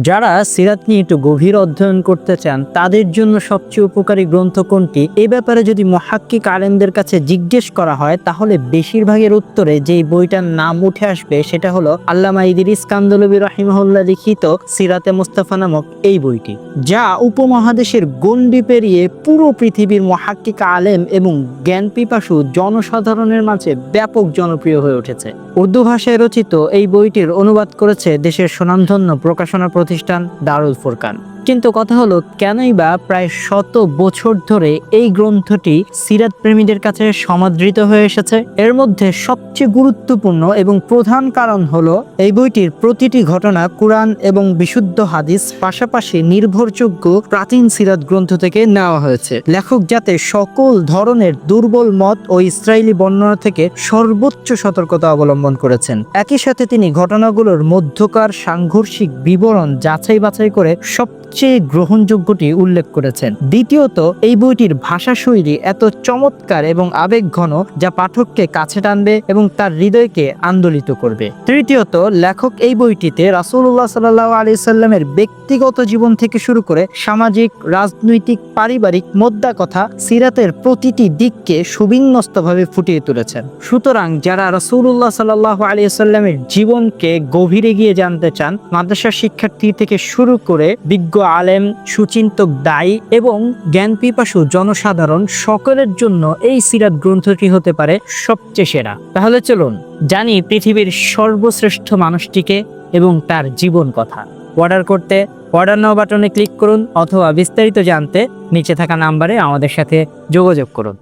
যারা সিরাত নিয়ে একটু গভীর অধ্যয়ন করতে চান তাদের জন্য সবচেয়ে উপকারী গ্রন্থ কোনটি, এই ব্যাপারে যদি মুহাক্কিক আলেমদের কাছে জিজ্ঞেস করা হয় তাহলে বেশিরভাগের উত্তরে যেই বইটার নাম উঠে আসবে সেটা হলো আল্লামা ইদরিস কান্দলবী রাহিমাহুল্লাহ লিখিত সিরাতে মুস্তাফা নামক এই বইটি, যা উপমহাদেশের গণ্ডি পেরিয়ে পুরো পৃথিবীর মুহাক্কিক আলেম এবং জ্ঞান পিপাসু জনসাধারণের মাঝে ব্যাপক জনপ্রিয় হয়ে উঠেছে। উর্দু ভাষায় রচিত এই বইটির অনুবাদ করেছে দেশের সুনামধন্য প্রকাশনা প্রতিষ্ঠান দারুল ফুরকান। কিন্তু কথা হলো, কেনই বা প্রায় 100 বছর ধরে এই গ্রন্থটি সিরাত প্রেমীদের কাছে সমাদৃত হয়ে এসেছে? এর মধ্যে সবচেয়ে গুরুত্বপূর্ণ এবং প্রধান কারণ হলো এই বইটির প্রতিটি ঘটনা কুরআন এবং বিশুদ্ধ হাদিস পাশাপাশি নির্ভরযোগ্য প্রাচীন সিরাত গ্রন্থ থেকে নেওয়া হয়েছে। লেখক যাতে সকল ধরনের দুর্বল মত ও ইসরায়েলি বর্ণনা থেকে সর্বোচ্চ সতর্কতা অবলম্বন করেছেন। একই সাথে তিনি ঘটনাগুলোর মধ্যকার সাংঘর্ষিক বিবরণ যাচাই বাছাই করে সবচেয়ে গ্রহণযোগ্যটি উল্লেখ করেছেন। দ্বিতীয়ত, এই বইটির ভাষাশৈলী এত চমৎকার এবং আবেগঘন যা পাঠককে কাছে টানবে এবং তার হৃদয়কে আন্দোলিত করবে। তৃতীয়ত, লেখক এই বইটিতে রাসূলুল্লাহ সাল্লাল্লাহু আলাইহি সাল্লামের ব্যক্তিগত জীবন থেকে শুরু করে সামাজিক, রাজনৈতিক, পারিবারিক মোদ্দা কথা সিরাতের প্রতিটি দিককে সুবিন্যস্তভাবে ফুটিয়ে তুলেছেন। সুতরাং যারা রাসূলুল্লাহ সাল্লাল্লাহু আলাইহি সাল্লামের জীবনকে গভীরে গিয়ে জানতে চান, মাদ্রাসা শিক্ষার্থী থেকে শুরু করে বিজ্ঞ আলেম, সুচিন্তক দায়ী এবং জ্ঞান পিপাসু জনসাধারণ সকলের জন্য এই সিরাত গ্রন্থটি হতে পারে সবচেয়ে সেরা। তাহলে চলুন জানি পৃথিবীর সর্বশ্রেষ্ঠ মানুষটিকে এবং তার জীবন কথা। অর্ডার করতে অর্ডার নাও বাটনে ক্লিক করুন অথবা বিস্তারিত জানতে নিচে থাকা নাম্বারে আমাদের সাথে যোগাযোগ করুন।